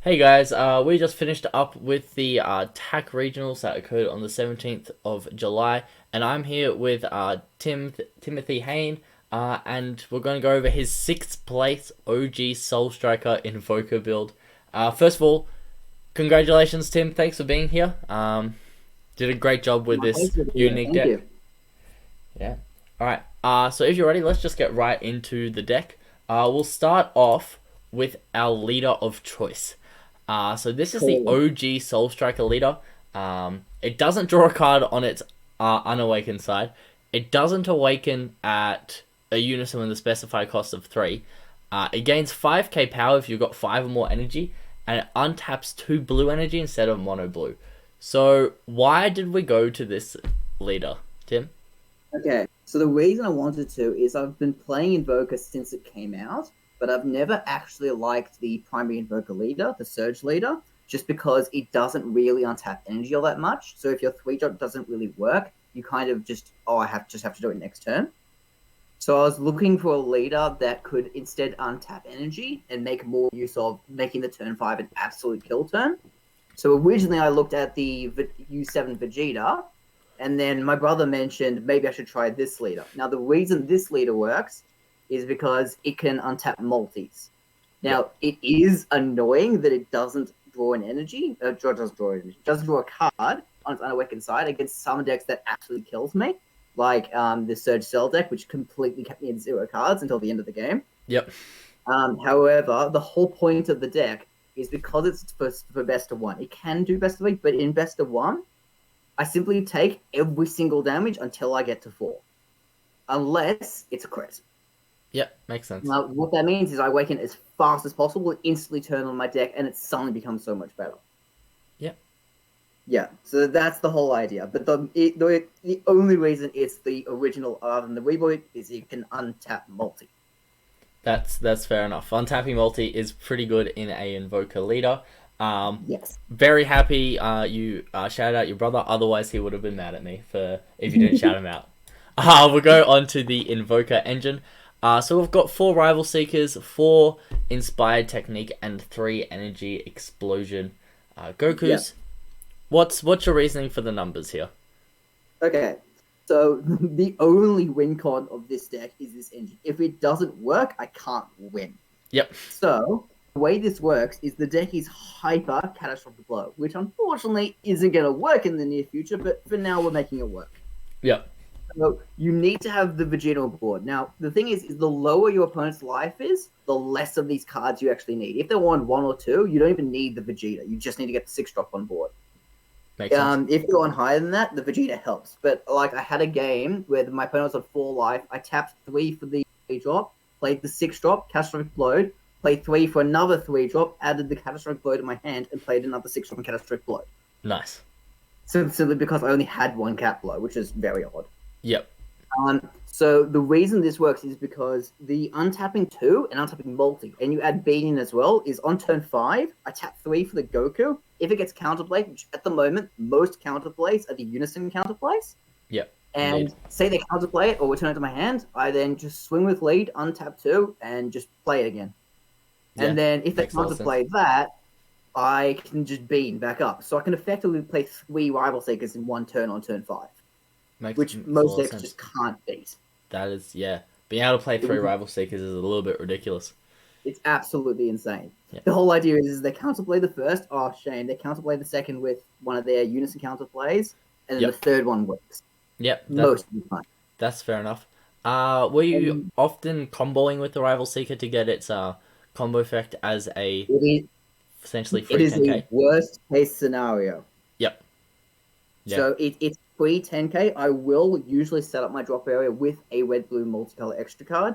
Hey guys, we just finished up with the TAC regionals that occurred on the 17th of July, and I'm here with Timothy Hain, and we're going to go over his 6th place OG Soul Striker Invoker build. First of all, congratulations, Tim. Thanks for being here. Did a great job with My this pleasure to be here. unique Thank deck. you. Yeah. Alright, so if you're ready, let's just get right into the deck. We'll start off with our leader of choice. So this is the Cool. OG Soul Striker leader. It doesn't draw a card on its unawakened side. It doesn't awaken at a unison with a specified cost of 3. It gains 5k power if you've got 5 or more energy, and it untaps 2 blue energy instead of mono blue. So why did we go to this leader, Tim? Okay, so the reason I wanted to is I've been playing Invoker since it came out, but I've never actually liked the primary Invoker leader, the Surge leader, just because it doesn't really untap energy all that much. So if your 3-drop doesn't really work, you kind of just, I have to do it next turn. So I was looking for a leader that could instead untap energy and make more use of making the turn 5 an absolute kill turn. So originally I looked at the U7 Vegeta, and then my brother mentioned maybe I should try this leader. Now, the reason this leader works is because it can untap multis. Now, it is annoying that it doesn't draw an energy. Doesn't draw energy. It doesn't draw a card on its unawakened side against some decks that absolutely kills me, like the Surge Cell deck, which completely kept me at 0 cards until the end of the game. Yep. However, the whole point of the deck is because it's for best of 1. It can do best of 8, but in best of 1, I simply take every single damage until I get to 4. Unless it's a crit. Yep, makes sense. Now, what that means is I awaken as fast as possible, instantly turn on my deck, and it suddenly becomes so much better. Yep. Yeah, so that's the whole idea. But the only reason it's the original other than the reboot is you can untap multi. That's fair enough. Untapping multi is pretty good in a Invoker leader. Yes. Very happy you shouted out your brother. Otherwise, he would have been mad at me for if you didn't shout him out. We'll go on to the Invoker engine. So we've got 4 Rival Seekers, 4 Inspired Technique, and 3 Energy Explosion Gokus. Yeah. What's your reasoning for the numbers here? Okay, so the only win con of this deck is this engine. If it doesn't work, I can't win. Yep. So the way this works is the deck is hyper catastrophic blow, which unfortunately isn't going to work in the near future, but for now we're making it work. Yep. So you need to have the Vegeta on board. Now, the thing is the lower your opponent's life is, the less of these cards you actually need. If they're on 1 or 2, you don't even need the Vegeta. You just need to get the 6-drop on board. Makes sense. If you're on higher than that, the Vegeta helps. But like I had a game where my opponent was on 4 life. I tapped 3 for the 3-drop, played the 6-drop, catastrophic blow, played 3 for another 3-drop, added the catastrophic blow to my hand, and played another 6-drop and catastrophic blow. Nice. Simply because I only had 1 cat blow, which is very odd. Yep. So the reason this works is because the untapping 2 and untapping multi, and you add beating as well, is on turn 5, I tap 3 for the Goku. If it gets counterplayed, which at the moment, most counterplays are the Unison counterplays. Yep. And Indeed. say they counterplay it or return it to my hand, I then just swing with lead, untap 2, and just play it again. Yeah, and then if they makes a lot of counterplay that, I can just beam back up. So I can effectively play 3 Rival Seekers in 1 turn on turn 5. Makes Which a most lot of decks sense. just can't beat. That is, yeah. Being able to play 3 Rival Seekers is a little bit ridiculous. It's absolutely insane. Yeah. The whole idea is they counterplay the first, oh shame, they counterplay the second with one of their Unison counterplays, and then Yep. the third one works. Yep. Most of the time. That's fair enough. Were you often comboing with the Rival Seeker to get its combo effect as a essentially It free is 10k? the worst case scenario. Yep. Yeah. So it's free 10k. I will usually set up my drop area with a red-blue multicolor extra card,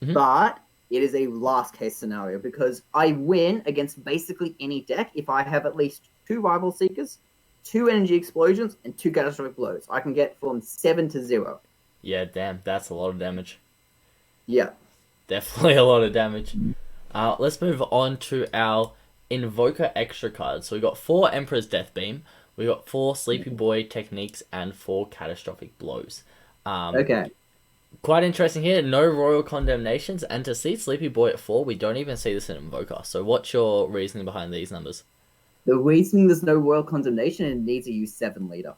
but it is a last case scenario because I win against basically any deck if I have at least 2 Rival Seekers, 2 Energy Explosions, and 2 Catastrophic Blows. I can get from 7 to 0. Yeah, damn, that's a lot of damage. Yeah. Definitely a lot of damage. Let's move on to our Invoker extra cards. So we got 4 Emperor's Death Beam, we got 4 Sleepy Boy Techniques, and 4 Catastrophic Blows. Okay. Quite interesting here. No royal condemnations, and to see Sleepy Boy at 4, we don't even see this in Invoker. So what's your reasoning behind these numbers? The reason there's no royal condemnation and it needs to use 7 leader.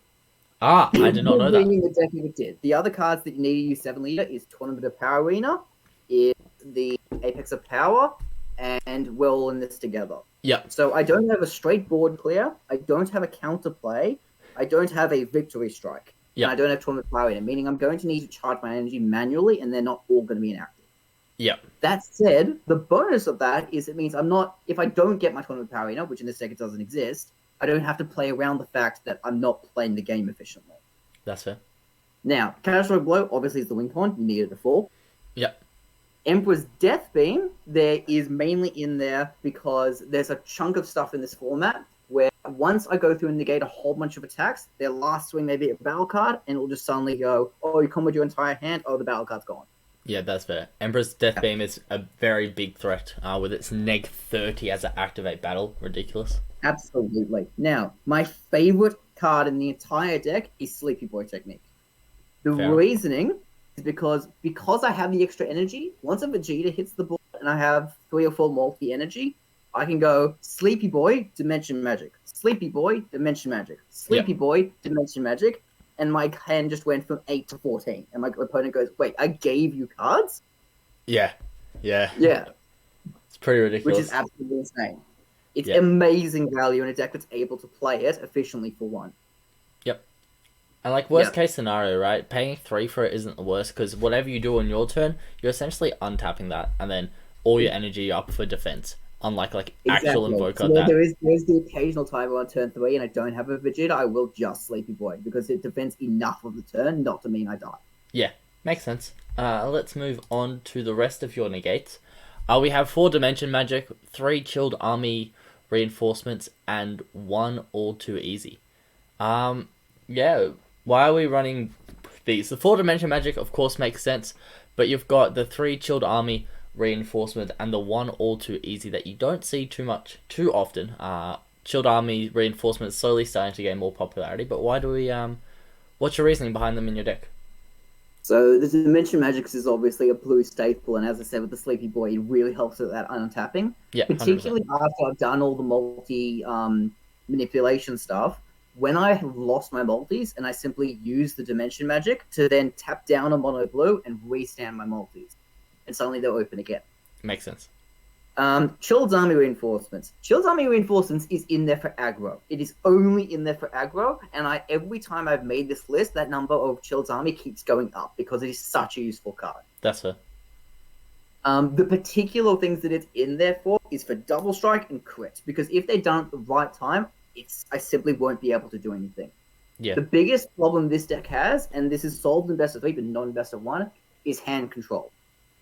Ah, I did not know that. The deck if it did. The other cards that you need to use 7 leader is Tournament of Power Arena, is the Apex of Power, and we're all in this together. Yeah. So I don't have a straight board clear. I don't have a counterplay. I don't have a victory strike. Yeah. And I don't have Tournament of Power Arena, meaning I'm going to need to charge my energy manually, and they're not all going to be inactive. Yeah. That said, the bonus of that is it means I'm not, if I don't get my Tournament of Power Arena, which in this deck it doesn't exist, I don't have to play around the fact that I'm not playing the game efficiently. That's fair. Now, Catastrophic Blow obviously is the win con. You need it to fall. Yeah. Emperor's Death Beam, there is mainly in there because there's a chunk of stuff in this format where once I go through and negate a whole bunch of attacks, their last swing may be a battle card, and it will just suddenly go, oh, you come with your entire hand, oh, the battle card's gone. Yeah, that's fair. Emperor's Death Beam is a very big threat with its neg 30 as an activate battle. Ridiculous. Absolutely. Now, my favorite card in the entire deck is Sleepy Boy Technique. The Fair. reasoning is because I have the extra energy, once a Vegeta hits the board and I have 3 or 4 multi-energy, I can go Sleepy Boy, Dimension Magic. Sleepy Boy, Dimension Magic. Sleepy Boy, Dimension Magic. And my hand just went from 8 to 14. And my opponent goes, wait, I gave you cards? Yeah. Yeah. Yeah. It's pretty ridiculous. Which is absolutely insane. It's amazing value in a deck that's able to play it efficiently for one. Yep. And like worst case scenario, right? Paying 3 for it isn't the worst because whatever you do on your turn, you're essentially untapping that and then all your energy up for defense. Unlike like actual Invoker. So there's the occasional time on turn 3 and I don't have a Vegeta, I will just Sleepy Boy because it defends enough of the turn not to mean I die. Yeah, makes sense. Let's move on to the rest of your negates. We have 4 Dimension Magic, 3 Chilled Army Reinforcements, and 1 All Too Easy. Yeah, why are we running these? The 4 Dimension Magic, of course, makes sense, but you've got the 3 Chilled Army Reinforcement and the 1 All Too Easy that you don't see too often. Chilled Army Reinforcement is slowly starting to gain more popularity, but why do we, what's your reasoning behind them in your deck? So the Dimension Magics is obviously a blue staple, and as I said with the Sleepy Boy, it really helps with that untapping. Yeah, particularly 100%. After I've done all the multi manipulation stuff. When I have lost my multis, and I simply use the Dimension Magic to then tap down a mono blue and restand my multis, and suddenly they'll open again. Makes sense. Chilled Army Reinforcements. Chilled Army Reinforcements is in there for aggro. It is only in there for aggro, and every time I've made this list, that number of Chilled Army keeps going up because it is such a useful card. That's fair. The particular things that it's in there for is for double strike and crit, because if they're done at the right time, I simply won't be able to do anything. Yeah. The biggest problem this deck has, and this is solved in best of 3 but not in best of 1, is hand control.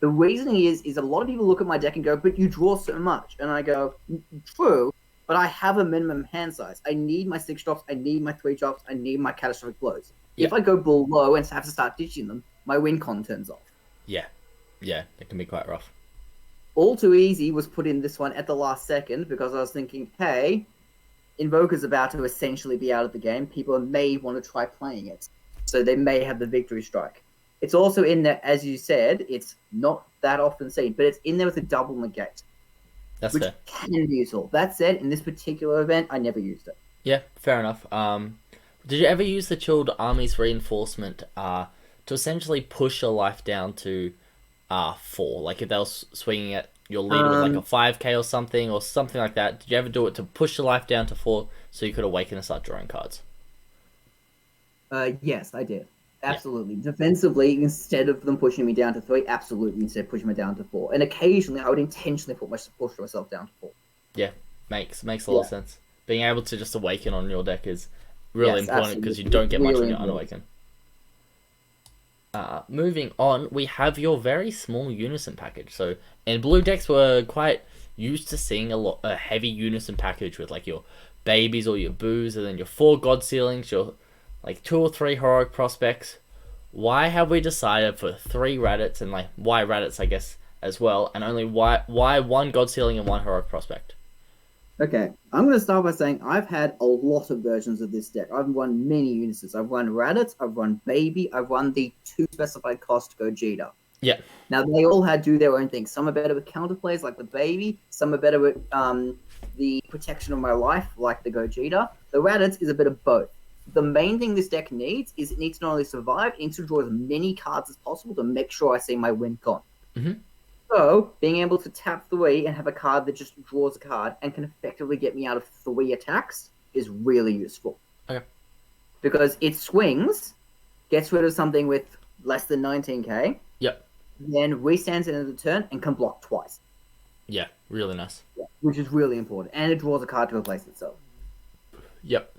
The reasoning is a lot of people look at my deck and go, but you draw so much. And I go, true, but I have a minimum hand size. I need my 6 drops, I need my 3 drops, I need my catastrophic blows. Yeah. If I go below and have to start ditching them, my win con turns off. Yeah. Yeah, it can be quite rough. All Too Easy was put in this one at the last second because I was thinking, hey, Invoker's about to essentially be out of the game. People may want to try playing it. So they may have the victory strike. It's also in there, as you said, it's not that often seen, but it's in there with a double negate. That's which fair. Can be useful. That said, in this particular event, I never used it. Yeah, fair enough. Did you ever use the Chilled Army's Reinforcement to essentially push your life down to 4? Like if they were swinging at your leader with like a 5k or something like that. Did you ever do it to push your life down to 4 so you could awaken and start drawing cards? Yes, I did. Absolutely. Yeah. Defensively, instead of them pushing me down to 3, absolutely, instead of pushing me down to 4. And occasionally, I would intentionally push myself down to 4. Yeah, makes a lot of sense. Being able to just awaken on your deck is really important because you don't get much on your unawaken. Moving on, we have your very small Unison package. So in blue decks, we're quite used to seeing a heavy Unison package with like your babies or your boos, and then your 4 God Ceilings, your like 2 or 3 heroic prospects. Why have we decided for 3 Radits, and like why Radits, I guess, as well, and only why 1 God Ceiling and 1 heroic prospect? Okay, I'm going to start by saying I've had a lot of versions of this deck. I've run many Unisons. I've run Raditz, I've run Baby, I've run the 2 specified cost Gogeta. Yeah. Now, they all do their own things. Some are better with counterplays, like the Baby. Some are better with the protection of my life, like the Gogeta. The Raditz is a bit of both. The main thing this deck needs is it needs to not only survive, it needs to draw as many cards as possible to make sure I see my win con. Mm-hmm. So, being able to tap 3 and have a card that just draws a card and can effectively get me out of 3 attacks is really useful. Okay. Because it swings, gets rid of something with less than 19k, Yep. then restands it in the turn and can block twice. Yeah, really nice. Yeah, which is really important. And it draws a card to replace itself. Yep.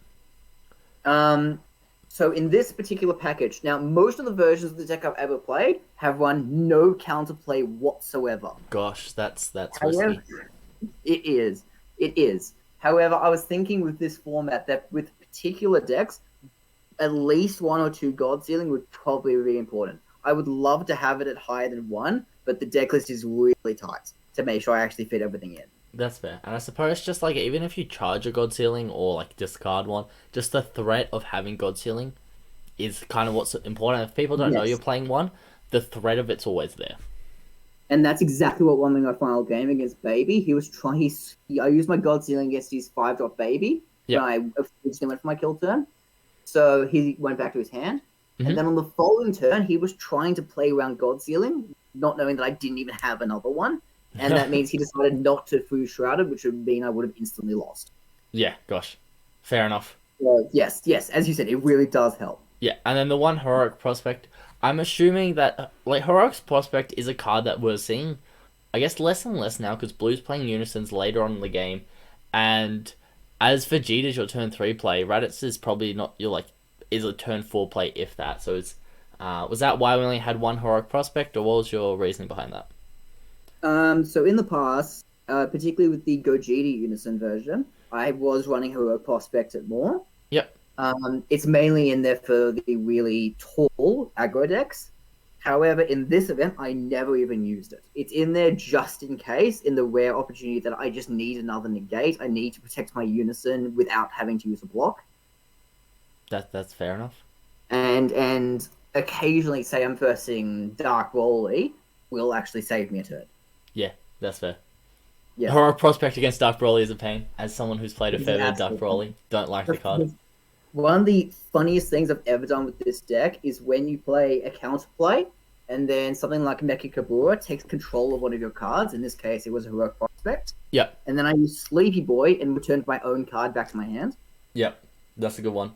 So in this particular package, now most of the versions of the deck I've ever played have run no counterplay whatsoever. Gosh, that's However, risky. It is. However, I was thinking with this format that with particular decks, at least 1 or 2 God Sealing would probably be important. I would love to have it at higher than 1, but the deck list is really tight to make sure I actually fit everything in. That's fair. And I suppose just like even if you charge a God Sealing or like discard one, just the threat of having God Sealing is kind of what's important. If people don't know Yes. you're playing one, the threat of it's always there. And that's exactly what won me my final game against Baby. He was trying. I used my God Sealing against his 5-drop Baby Yep. when I originally went for my kill turn. So he went back to his hand. Mhm. And then on the following turn, he was trying to play around God Sealing, not knowing that I didn't even have another one. And that means he decided not to Fu Shrouded, which would mean I would have instantly lost. Yeah, gosh. Fair enough. Yes, as you said, it really does help. Yeah, and then the one Heroic Prospect, I'm assuming that like Heroic Prospect is a card that we're seeing, I guess, less and less now because Blue's playing Unisons later on in the game, and as Vegeta's your turn 3 play, Raditz is probably not is a turn 4 play if that. So it's was that why we only had one Heroic Prospect, or what was your reasoning behind that? So in the past, particularly with the Gogeta Unison version, I was running Heroic Prospect at more. Yep. It's mainly in there for the really tall aggro decks. However, in this event, I never even used it. It's in there just in case, in the rare opportunity that I just need another negate. I need to protect my Unison without having to use a block. That's fair enough. And occasionally, say I'm versing Dark Broly, will actually save me a turn. Yeah, that's fair. Yeah. Heroic Prospect against Dark Broly is a pain. As someone who's played a fair bit of Dark Absolutely. Broly, don't like the card. One of the funniest things I've ever done with this deck is when you play a counterplay, and then something like Mecha Kabura takes control of one of your cards. In this case, it was a Heroic Prospect. Yep. And then I use Sleepy Boy and returned my own card back to my hand. Yep, that's a good one.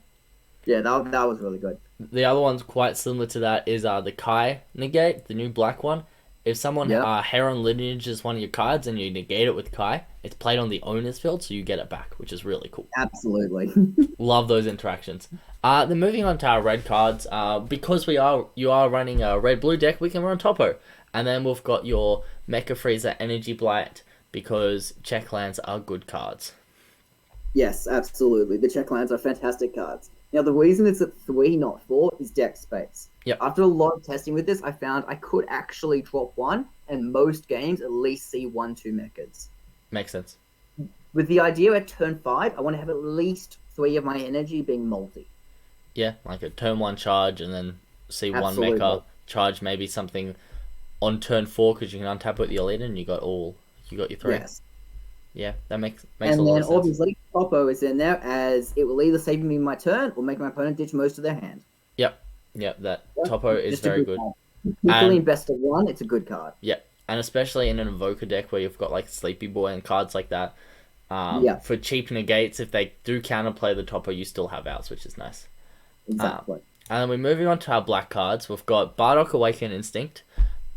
Yeah, that was really good. The other one's quite similar to that is the Kai negate, the new black one. If someone Heron Lineage is one of your cards and you negate it with Kai, it's played on the owner's field, so you get it back, which is really cool. Absolutely. Love those interactions. Then moving on to our red cards, because you are running a red-blue deck, we can run Topo. And then we've got your Mecha Freezer Energy Blight, because check lands are good cards. Yes, absolutely. The check lands are fantastic cards. Now, the reason it's at 3, not 4, is deck space. Yep. After a lot of testing with this, I found I could actually drop 1, and most games at least see 1-2 mechas. Makes sense. With the idea at turn 5, I want to have at least 3 of my energy being multi. Yeah, like a turn 1 charge and then see Absolutely. one mecha, charge maybe something on turn 4 because you can untap with your leader and you got your 3. Yes. Yeah, that makes And a lot then of sense. obviously Topo is in there as it will either save me my turn or make my opponent ditch most of their hand. Yep, that Topo is Just a very good good. card. Particularly in best of 1, it's a good card. Yep, and especially in an Invoker deck where you've got like Sleepy Boy and cards like that. For cheap negates, if they do counterplay the Topo, you still have outs, which is nice. Exactly. And then we're moving on to our black cards. We've got Bardock Awaken Instinct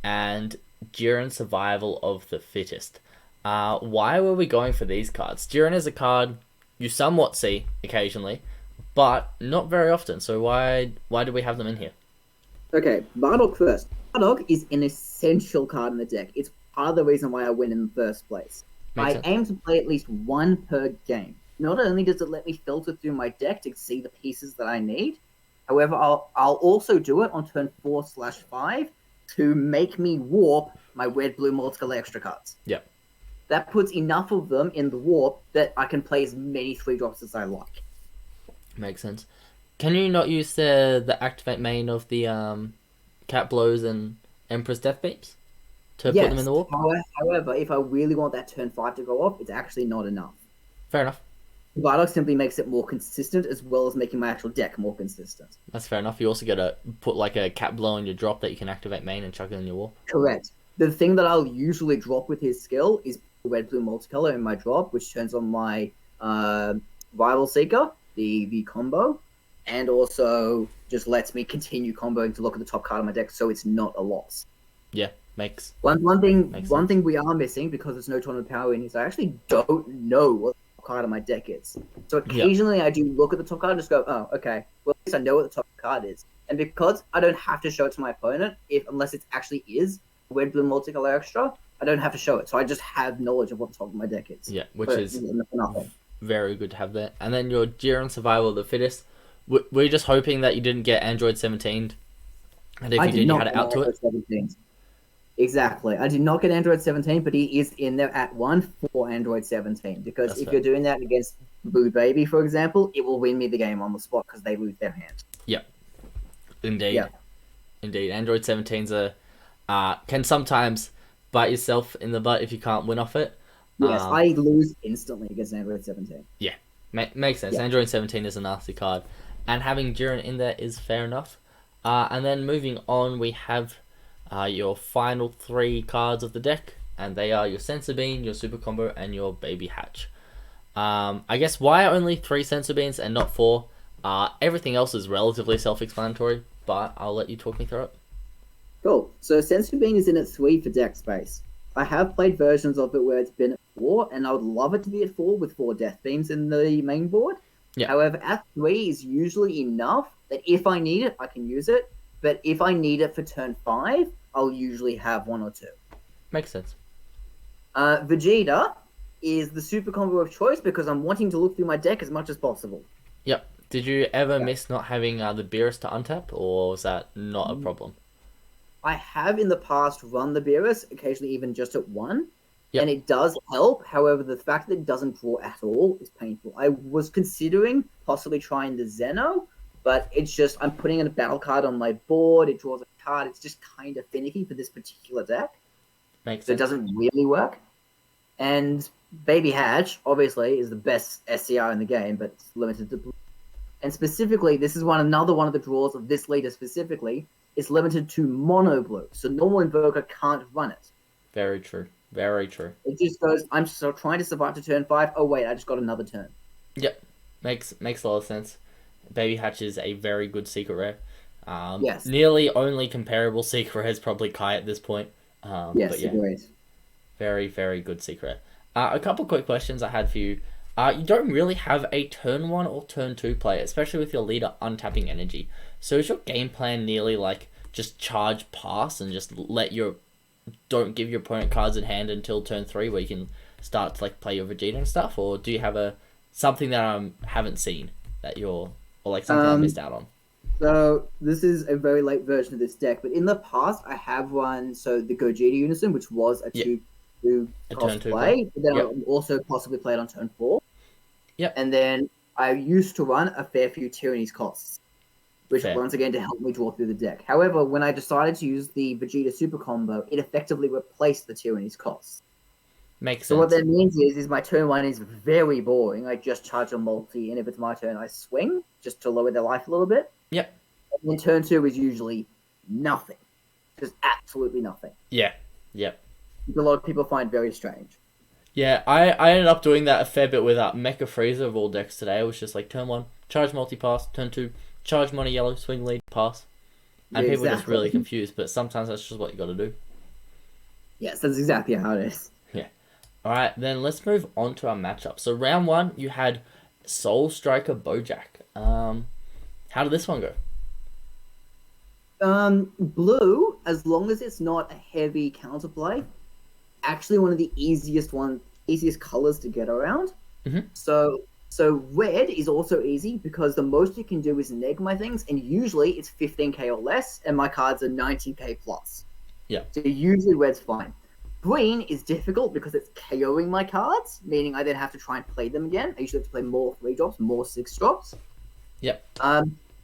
and Jiren Survival of the Fittest. Why were we going for these cards? Jiren is a card you somewhat see occasionally, but not very often. So why do we have them in here? Okay, Bardock first. Bardock is an essential card in the deck. It's part of the reason why I win in the first place. Makes I sense. aim to play at least 1 per game. Not only does it let me filter through my deck to see the pieces that I need, however, I'll also do it on turn 4/5 to make me warp my red-blue multiple extra cards. Yep. that puts enough of them in the warp that I can play as many 3-drops as I like. Makes sense. Can you not use the activate main of the Cat Blows and Empress Death Beams to put them in the warp? However, if I really want that turn 5 to go off, it's actually not enough. Fair enough. Vidoc simply makes it more consistent, as well as making my actual deck more consistent. That's fair enough. You also got to put like a Cat Blow on your drop that you can activate main and chuck it in your warp. Correct. The thing that I'll usually drop with his skill is red-blue multicolor in my drop, which turns on my Rival Seeker, the combo, and also just lets me continue comboing to look at the top card of my deck, so it's not a loss. Yeah, makes one thing sense. we are missing because there's no tournament power in is I actually don't know what the top card of my deck is. So occasionally I do look at the top card and just go, oh, okay, well at least I know what the top card is. And because I don't have to show it to my opponent, unless it actually is red blue multicolor extra, I don't have to show it. So I just have knowledge of what the top of my deck is. Yeah, which is nothing. Very good to have there. And then your Jiren Survival of the Fittest. We're just hoping that you didn't get Android 17, and if you did, you had it out to it. 17. Exactly. I did not get Android 17, but he is in there at 1 for Android 17. Because if you're doing that against Blue Baby, for example, it will win me the game on the spot because they lose their hand. Yep. Indeed. Yeah. Indeed. Android 17's can sometimes bite yourself in the butt if you can't win off it. Yes, I lose instantly against Android 17. Yeah. Makes sense. Yeah. Android 17 is a nasty card. And having Jiren in there is fair enough. And then moving on, we have your final 3 cards of the deck. And they are your Sensor Bean, your Super Combo, and your Baby Hatch. I guess why only 3 Sensor Beans and not 4? Everything else is relatively self-explanatory, but I'll let you talk me through it. Cool. So Sensor Bean is in at 3 for deck space. I have played versions of it where it's been at 4, and I would love it to be at 4 with 4 Death Beams in the main board. Yeah. However, at 3 is usually enough that if I need it, I can use it. But if I need it for turn 5, I'll usually have 1 or 2. Makes sense. Vegeta is the super combo of choice because I'm wanting to look through my deck as much as possible. Yep. Did you ever miss not having the Beerus to untap, or was that not a problem? I have in the past run the Beerus, occasionally even just at 1. And it does help. However, the fact that it doesn't draw at all is painful. I was considering possibly trying the Zeno, but it's just I'm putting in a battle card on my board. It draws a card. It's just kind of finicky for this particular deck. Makes sense. So it doesn't really work. And Baby Hatch, obviously, is the best SCR in the game, but it's limited to blue. And specifically, this is another one of the draws of this leader specifically. It's limited to mono blue, so normal Invoker can't run it. Very true. Very true. It just goes, I'm still trying to survive to turn 5. Oh, wait, I just got another turn. Yep. Makes a lot of sense. Baby Hatch is a very good secret rare. Yes. Nearly only comparable secret rare is probably Kai at this point. Yes, but yeah, agreed. Very, very good secret rare. A couple quick questions I had for you. You don't really have a turn 1 or turn 2 play, especially with your leader untapping energy. So is your game plan nearly like just charge pass and just don't give your opponent cards in hand until turn 3 where you can start to like play your Vegeta and stuff? Or do you have something that I haven't seen that or something I missed out on? So this is a very late version of this deck, but in the past I have run the Gogeta Unison, which was a 2 cost play, but then I also possibly played on turn 4. Yep. And then I used to run a fair few Tyranny's costs, which once again to help me draw through the deck. However, when I decided to use the Vegeta Super Combo, it effectively replaced the Tyranny's costs. Makes sense. So what that means is my turn 1 is very boring. I just charge a multi, and if it's my turn, I swing just to lower their life a little bit. Yep. And then turn 2 is usually nothing. Just absolutely nothing. Yeah. Yep. Which a lot of people find very strange. Yeah, I ended up doing that a fair bit with Mecha Freezer of all decks today. I was just like, turn 1, charge multi-pass, turn 2, charge mono yellow, swing lead, pass. And people are just really confused, but sometimes that's just what you got to do. Yes, that's exactly how it is. Yeah. Alright, then let's move on to our matchup. So round 1, you had Soul Striker Bojack. How did this one go? Blue, as long as it's not a heavy counterplay, actually one of the easiest colors to get around. Mm-hmm. So red is also easy because the most you can do is neg my things, and usually it's 15k or less, and my cards are 90k plus. Yeah. So usually red's fine. Green is difficult because it's KOing my cards, meaning I then have to try and play them again. I usually have to play more 3-drops, more 6-drops. Yep.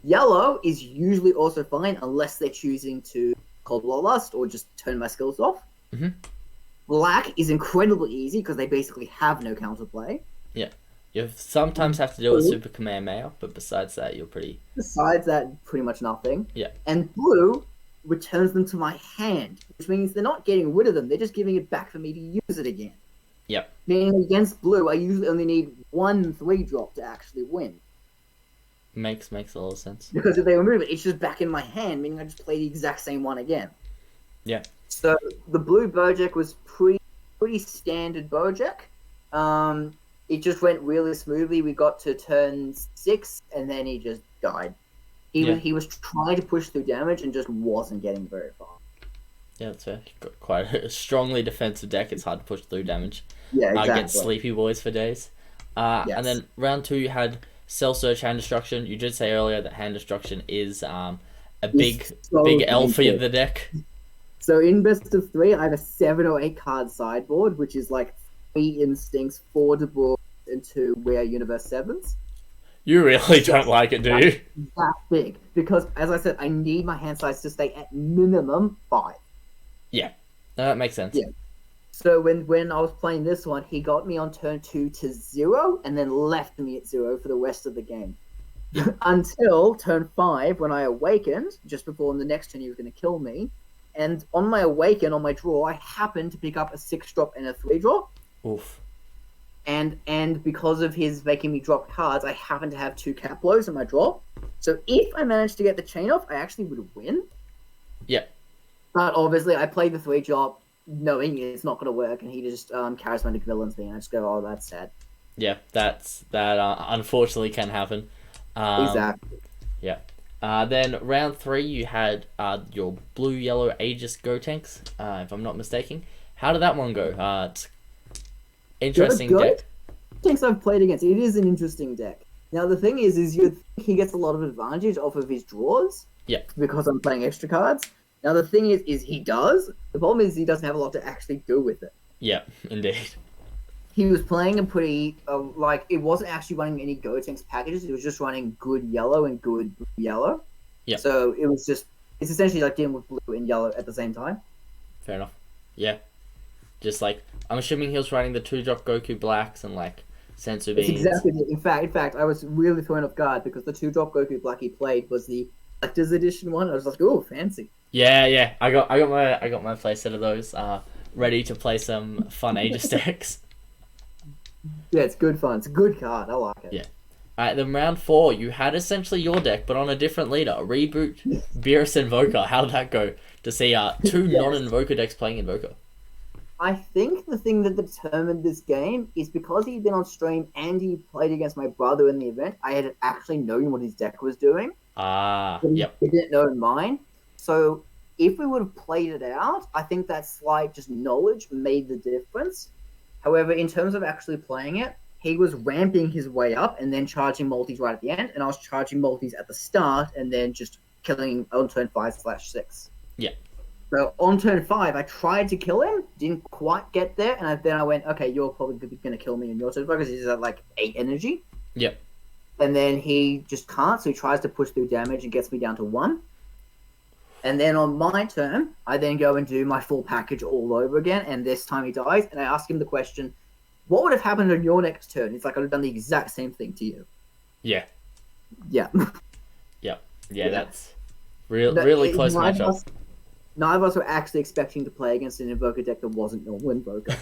Yellow is usually also fine unless they're choosing to Cold War Lust or just turn my skills off. Mm-hmm. Black is incredibly easy because they basically have no counterplay. Yeah. You sometimes have to deal with Super Kamehameha, but besides that, you're pretty... Besides that, pretty much nothing. Yeah. And blue returns them to my hand, which means they're not getting rid of them, they're just giving it back for me to use it again. Yep. Meaning against blue, I usually only need 1 3-drop to actually win. Makes a lot of sense. Because if they remove it, it's just back in my hand, meaning I just play the exact same one again. Yeah. So the blue Bojack was pretty standard Bojack. It just went really smoothly. We got to turn 6, and then he just died. He was trying to push through damage and just wasn't getting very far. Yeah, that's fair. Got quite a strongly defensive deck. It's hard to push through damage. Yeah, exactly. Against Sleepy Boys for days. Yes. And then round 2, you had Cell Search, Hand Destruction. You did say earlier that Hand Destruction is a big L for the deck. So in best of 3, I have a 7 or 8 card sideboard, which is like 3 Instincts, 4 Debord, and 2 Rare Universe 7s. You really don't like it, do you? That big. Because, as I said, I need my hand size to stay at minimum 5. Yeah. No, that makes sense. Yeah. So when I was playing this one, he got me on turn 2 to 0, and then left me at 0 for the rest of the game. Until turn 5, when I awakened, just before the next turn he was going to kill me. And on my awaken, on my draw, I happened to pick up a 6-drop and a 3-drop. Oof. And because of his making me drop cards, I happen to have 2 Caplos in my draw. So if I managed to get the chain off, I actually would win. Yeah. But obviously, I played the 3-drop knowing it's not going to work, and he just charismatic villains me, and I just go, oh, that's sad. Yeah, that unfortunately can happen. Exactly. Yeah. Then round 3, you had your blue-yellow Aegis Gotenks, if I'm not mistaken. How did that one go? It's interesting deck. Gotenks I've played against, it is an interesting deck. Now the thing is you think he gets a lot of advantage off of his draws. Yeah. Because I'm playing extra cards. Now the thing is he does. The problem is he doesn't have a lot to actually do with it. Yeah, indeed. He was playing a pretty, it wasn't actually running any Gotenks packages, it was just running good yellow and good yellow. Yeah. So it's essentially like dealing with blue and yellow at the same time. Fair enough. Yeah. Just I'm assuming he was running the 2-drop Goku Blacks and Sensu Beans. Exactly. In fact, I was really thrown off guard because the 2-drop Goku Black he played was the Collector's Edition one. I was like, oh, fancy. Yeah. I got my playset of those ready to play some fun Aegis decks. Yeah, it's good fun. It's a good card. I like it. Yeah. Alright, then round 4, you had essentially your deck, but on a different leader. Reboot, Beerus Invoker. How'd that go? To see 2 non-Invoker decks playing Invoker. I think the thing that determined this game is because he'd been on stream and he played against my brother in the event, I had actually known what his deck was doing. Yep. He didn't know mine. So if we would have played it out, I think that slight just knowledge made the difference. However, in terms of actually playing it, he was ramping his way up and then charging multis right at the end, and I was charging multis at the start and then just killing on turn 5/6. Yeah. So on turn 5, I tried to kill him, didn't quite get there, and then I went, okay, you're probably going to kill me in your turn because he's at 8 energy. Yep. And then he just can't, so he tries to push through damage and gets me down to 1. And then on my turn, I then go and do my full package all over again, and this time he dies, and I ask him the question, what would have happened on your next turn? It's like I would have done the exact same thing to you. Yeah. Yeah. Yeah, that's really close matchup. Neither of us were actually expecting to play against an Invoker deck that wasn't normal Invoker.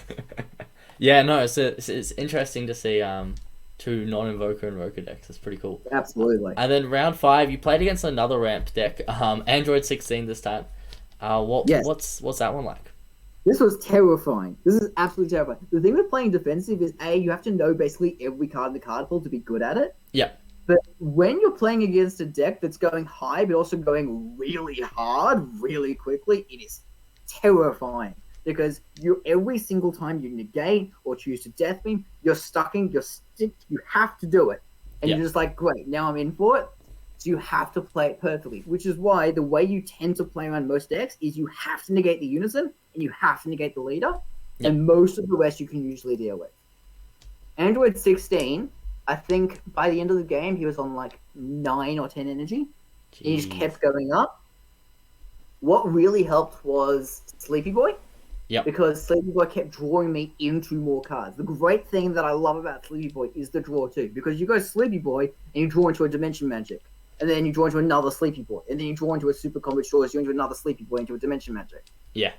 Yeah, no, it's interesting to see 2 non-Invoker Invoker decks. It's pretty cool. Absolutely. And then round 5, you played against another ramp deck, Android 16 this time. What's that one like? This was terrifying. This is absolutely terrifying. The thing with playing defensive is you have to know basically every card in the card pool to be good at it. Yeah. But when you're playing against a deck that's going high but also going really hard, really quickly, it is terrifying. Because every single time you negate or choose to death beam, you're you have to do it. And you're just like, great, now I'm in for it. So you have to play it perfectly. Which is why the way you tend to play around most decks is you have to negate the Unison and you have to negate the leader. Yep. and most of the rest you can usually deal with. Android 16, I think by the end of the game he was on like 9 or 10 energy. He just kept going up. What really helped was Sleepy Boy. Yep. Because Sleepy Boy kept drawing me into more cards. The great thing that I love about Sleepy Boy is the draw too. Because you go Sleepy Boy and you draw into a Dimension Magic. And then you draw into another Sleepy Boy. And then you draw into a Super Combat Shores, you into another Sleepy Boy, into a Dimension Magic. Yeah.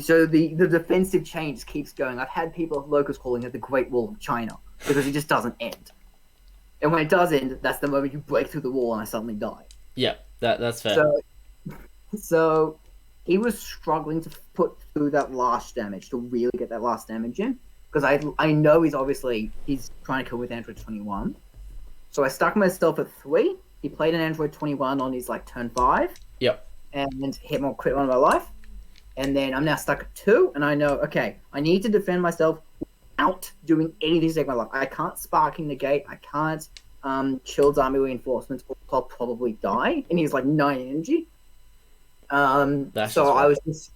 So the defensive chain just keeps going. I've had people locals calling it the Great Wall of China. Because it just doesn't end. And when it does end, that's the moment you break through the wall and I suddenly die. Yeah, that's fair. So he was struggling to put through that last damage, to really get that last damage in. Because I know he's trying to kill with Android 21. So I stuck myself at 3. He played an Android 21 on his like turn 5. Yep. And hit my crit on my life. And then I'm now stuck at 2. And I know, okay, I need to defend myself without doing anything to take my life. I can't Sparking Negate. I can't Chilled Army Reinforcements, or I'll probably die. And he's like 9 energy. So I was just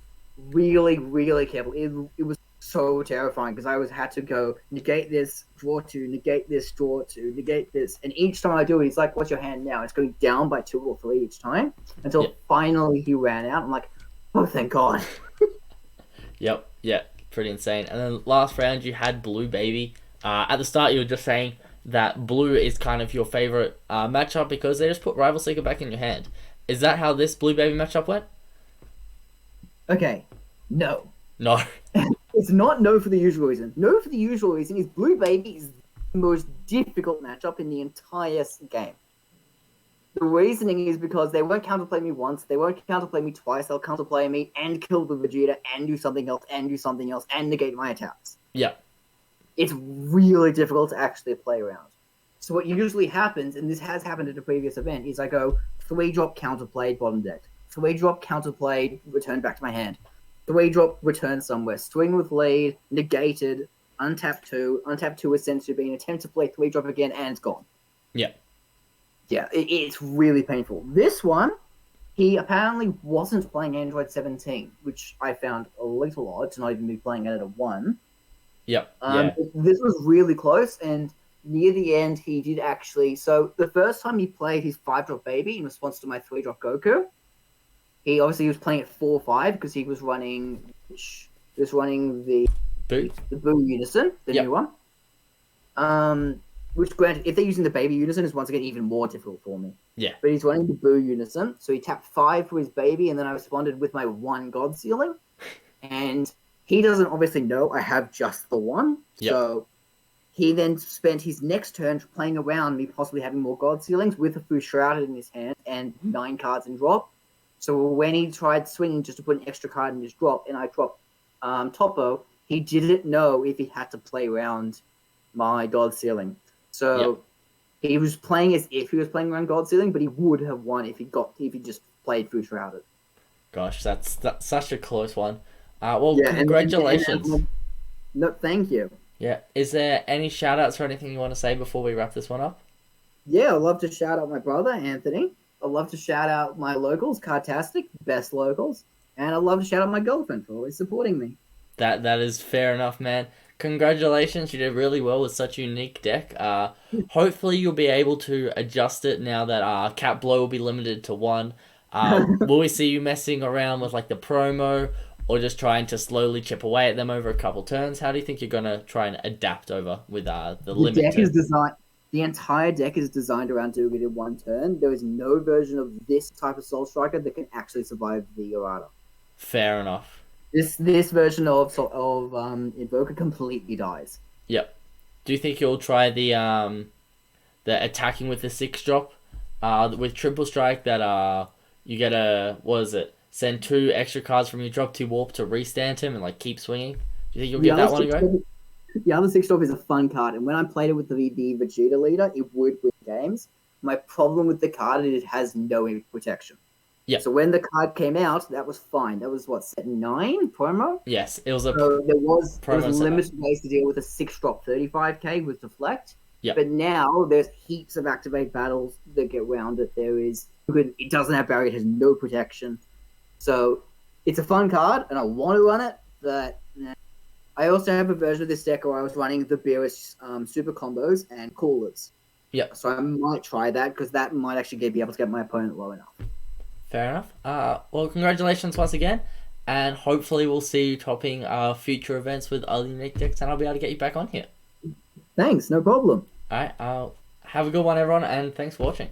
really, really careful. It was so terrifying because I had to go negate this, draw 2, negate this, draw 2, negate this, and each time I do it, he's like, "What's your hand now?" It's going down by 2 or 3 each time until finally he ran out. I'm like, "Oh, thank God." Yep, pretty insane. And then last round you had Blue Baby. At the start you were just saying that Blue is kind of your favorite matchup because they just put Rival Seeker back in your hand. Is that how this Blue Baby matchup went? Okay, no. No. It's not no for the usual reason. No for the usual reason is Blue Baby is the most difficult matchup in the entire game. The reasoning is because they won't counterplay me once, they won't counterplay me twice, they'll counterplay me and kill the Vegeta and do something else and do something else and negate my attacks. Yeah. It's really difficult to actually play around. So what usually happens, and this has happened at a previous event, is I go 3-drop counterplayed bottom deck, 3-drop counterplayed return back to my hand, 3-drop return somewhere, swing with lead, negated, untap 2 is sent to being attempt to play 3-drop again, and it's gone. Yeah. Yeah, it's really painful. This one, he apparently wasn't playing Android 17, which I found a little odd to not even be playing it at a 1. Yep. This was really close, and near the end, he did actually. So the first time he played his 5-drop Baby in response to my 3-drop Goku, he was playing at 4-5 because he was running the Boo Unison, the new one. Which, granted, if they're using the Baby Unison, is once again even more difficult for me. Yeah. But he's running the Boo Unison, so he tapped 5 for his Baby, and then I responded with my 1 God Sealing, and he doesn't obviously know I have just the 1, so he then spent his next turn playing around me possibly having more God Sealings with a Fu Shrouded in his hand and 9 cards in drop. So when he tried swinging just to put an extra card in his drop, and I dropped Topo, he didn't know if he had to play around my God Sealing. So he was playing as if he was playing around God Sealing, but he would have won if he just played Fu Shrouded. Gosh, that's such a close one. Congratulations. No, thank you. Yeah. Is there any shout-outs or anything you want to say before we wrap this one up? Yeah, I'd love to shout out my brother, Anthony. I'd love to shout out my locals, Cartastic, best locals. And I'd love to shout out my girlfriend for always supporting me. That is fair enough, man. Congratulations, you did really well with such a unique deck. Hopefully you'll be able to adjust it now that Cat Blow will be limited to 1. Will we see you messing around with like the promo, or just trying to slowly chip away at them over a couple turns? How do you think you're gonna try and adapt over with the limit? The entire deck is designed around doing it in 1 turn. There is no version of this type of Soul Striker that can actually survive the errata. Fair enough. This version of Invoker completely dies. Yep. Do you think you'll try the attacking with the 6-drop with Triple Strike that you get send 2 extra cards from your drop to warp to restand him and like keep swinging? Do you think you'll give that one a go? The other 6-drop is a fun card, and when I played it with the Vegeta leader, it would win games. My problem with the card is it has no protection. Yeah. So when the card came out, that was fine. That was set 9 promo. Yes, it was a. So there was limited ways to deal with a 6-drop 35k with deflect. Yeah. But now there's heaps of activate battles that get around it. It doesn't have barrier. It has no protection. So it's a fun card, and I want to run it, but I also have a version of this deck where I was running the Beerus super combos and coolers. Yep. So I might try that because that might actually be able to get my opponent low enough. Fair enough. Well, congratulations once again, and hopefully we'll see you topping future events with other unique decks, and I'll be able to get you back on here. Thanks, no problem. All right. Have a good one, everyone, and thanks for watching.